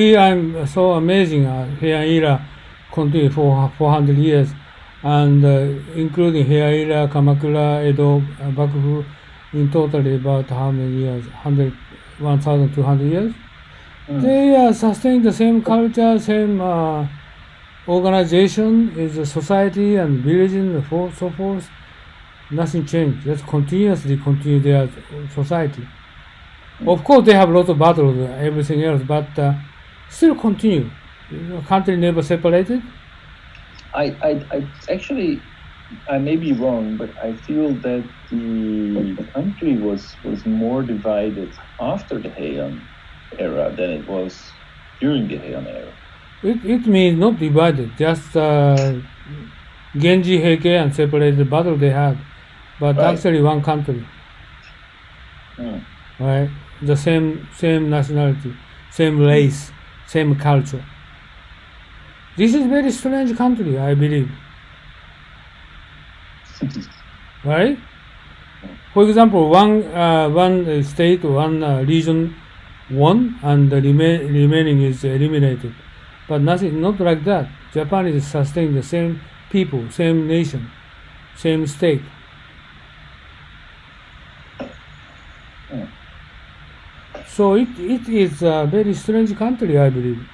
I'm so amazing. Heian era continued for 400 years, and including Heian era, Kamakura, Edo, Bakufu, in total about how many years? 1,200 years. They sustain the same culture, same organization is a society and village and so forth. Nothing changed. Just continuously continue their society. Of course, they have lots of battles, everything else, but still continue. Country never separated. I actually, I may be wrong, but I feel that the country was more divided after the Heian era than it was during the Heian era. It means not divided, just Genji, Heike, and separated battle they had, but actually one country. Right, the same nationality, same race, same culture. This is very strange country, I believe. Right? For example, one state, one region won, and the remaining is eliminated. But nothing, not like that. Japan is sustaining the same people, same nation, same state. So it is a very strange country, I believe.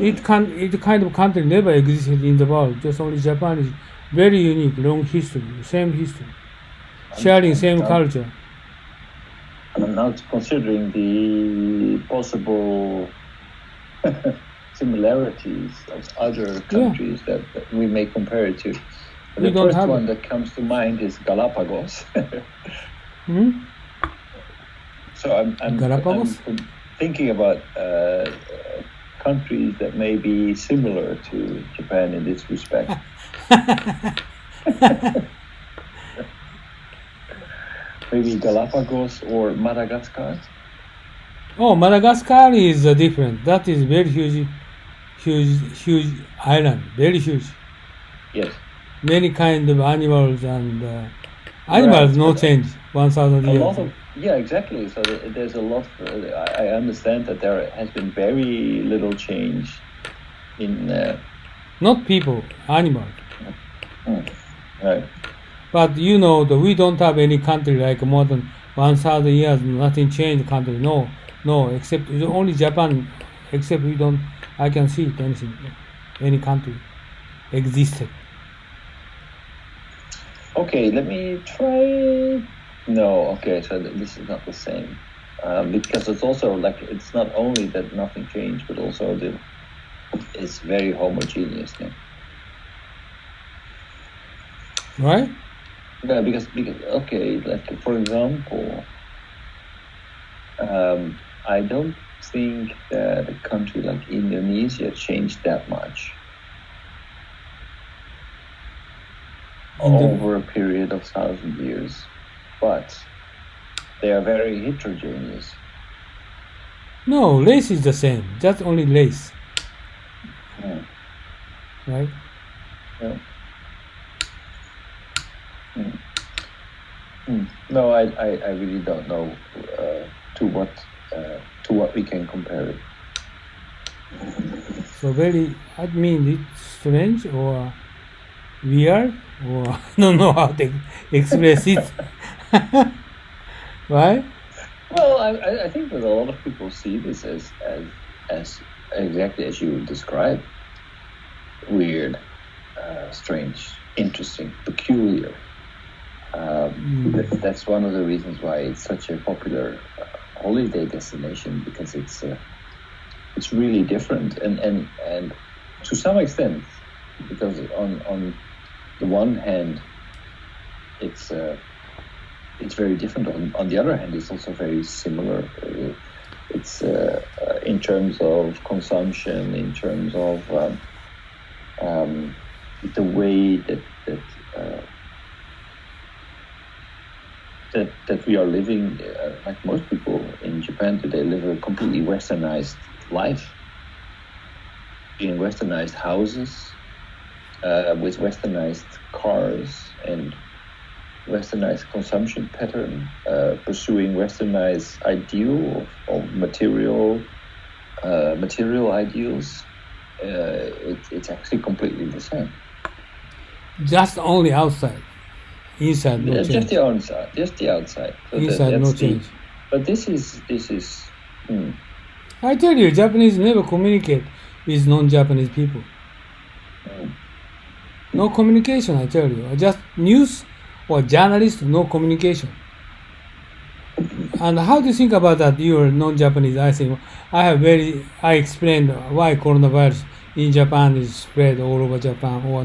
It kind of country never existed in the world. Just only Japan is very unique, long history, same history, sharing same culture. I'm not considering the possible similarities of other countries that we may compare it to. The first one that comes to mind is Galapagos. So I'm thinking about countries that may be similar to Japan in this respect. Maybe Galapagos or Madagascar. Oh, Madagascar is different. That is very huge island, very huge. Yes. Many kind of animals and animals no change 1,000 years. Yeah, exactly. So there's a lot. I understand that there has been very little change in. Not people, animals. Right. But you know that we don't have any country like more than 1,000 years, nothing changed country. No, except only Japan. Except we don't. I can see anything, any country existed. Okay, let me try. No, okay, so this is not the same. Because it's also like, it's not only that nothing changed, but also that it's very homogeneous now. Right? Yeah, because okay, like for example, I don't think that a country like Indonesia changed that much over a period of 1,000 years. But they are very heterogeneous. No, race is the same. Just only race. Right? Yeah. No, I really don't know to what we can compare it. So I mean, it's strange or weird, or I don't know how to express it. Right? Well, I think that a lot of people see this as exactly as you described. Weird, strange, interesting, peculiar. That's one of the reasons why it's such a popular holiday destination, because it's really different and to some extent, because on the one hand it's very different. On the other hand, it's also very similar. It's in terms of consumption, in terms of the way that we are living. Like most people in Japan today live a completely westernized life, in westernized houses, with westernized cars and westernized consumption pattern, pursuing westernized ideal of material material ideals, it's actually completely the same. Just only outside. Inside, no change. Just the outside. Just the outside. So Inside, no change. But this is. I tell you, Japanese never communicate with non-Japanese people. No communication, I tell you. Just news or journalist, no communication. And how do you think about that? You are non-Japanese. I think I explained why coronavirus in Japan is spread all over Japan, or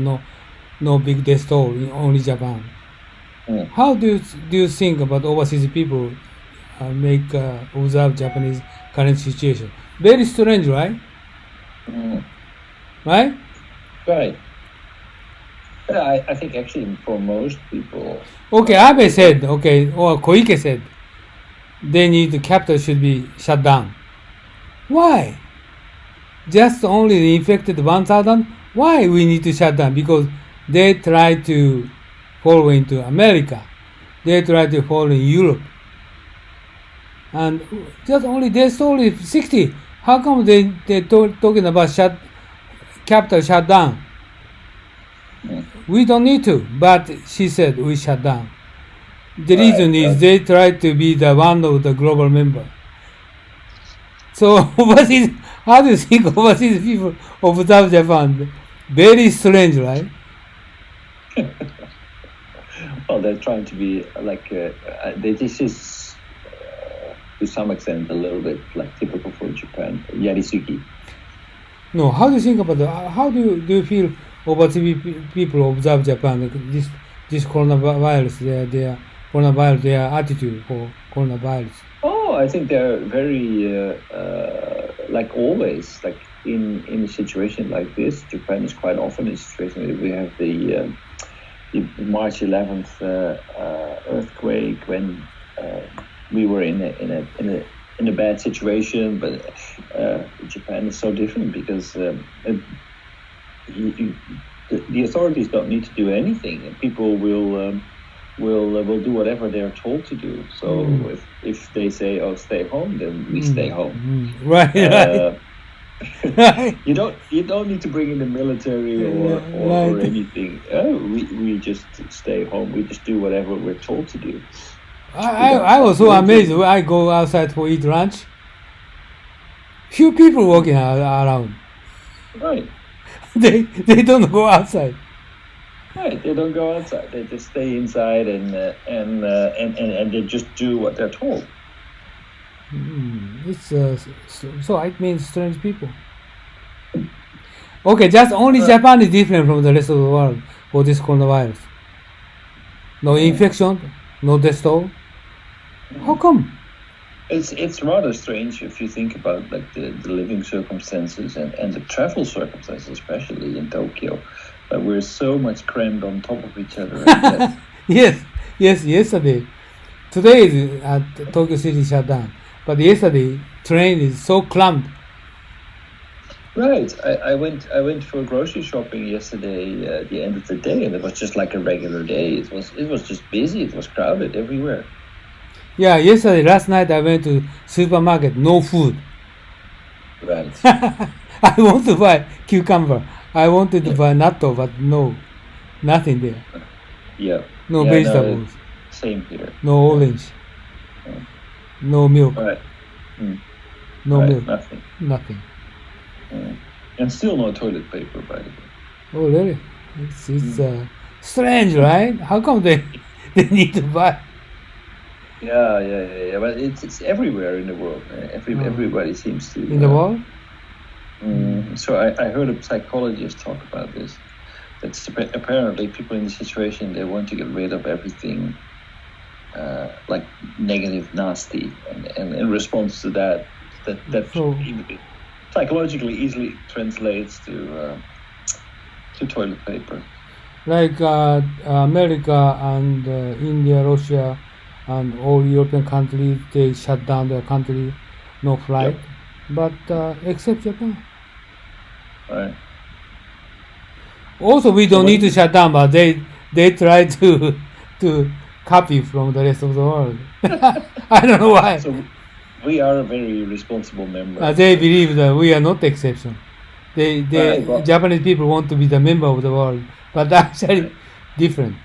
no big death toll in only Japan. How do you think about overseas people observe Japanese current situation? Very strange, right? Right? Right. I think actually for most people. Okay, Abe said, or Koike said, the capital should be shut down. Why? Just only the infected 1,000? Why we need to shut down? Because they try to follow into America. They try to follow in Europe. And just only there's only 60. How come they talking about capital shut down? We don't need to, but she said we shut down. The reason is they try to be the one of the global member. So overseas, how do you think overseas people observe Japan? Very strange, right? Well, they're trying to be like this is to some extent a little bit like typical for Japan, yarisugi. No, how do you think about that? How do you feel overseas people observe Japan? This coronavirus, their attitude for coronavirus. Oh, I think they're very like always, like in a situation like this. Japan is quite often in a situation. We have the March 11th earthquake when we were in a bad situation, but Japan is so different because the authorities don't need to do anything, and people will do whatever they're told to do. So if they say, "Oh, stay home," then we stay home. Right. Right. You don't need to bring in the military or anything. We just stay home. We just do whatever we're told to do. I was so amazed when I go outside for eat lunch. Few people walking around. Right. They don't go outside. Right. They don't go outside. They just stay inside and they just do what they're told. It's so it means strange people. Okay, just only Japan is different from the rest of the world for this coronavirus. No infection, no death toll. How come? It's rather strange if you think about like the living circumstances and the travel circumstances, especially in Tokyo, that we're so much crammed on top of each other. Yes. Yesterday, today is at Tokyo City shut down, but yesterday train is so crammed. Right. I went for grocery shopping yesterday at the end of the day, and it was just like a regular day. It was just busy. It was crowded everywhere. Yeah, last night I went to supermarket, no food. Right. I want to buy cucumber. I wanted to buy natto, but no, nothing there. Yeah. No vegetables. No, same here. No orange. No milk. Right. No milk. Nothing. And still no toilet paper, by the way. Oh, really? It's strange, right? How come they need to buy? Yeah. But it's everywhere in the world. Everybody seems to. In the world? So I heard a psychologist talk about this. That's apparently people in this situation, they want to get rid of everything like negative, nasty, and in response to that so, psychologically easily translates to toilet paper. Like America and India, Russia, and all European countries, they shut down their country, no flight. Yep. But except Japan. Right. Also, we don't need to shut down, but they try to copy from the rest of the world. I don't know why. we are a very responsible member. They believe that we are not the exception. Right, well- Japanese people want to be the member of the world, but actually different.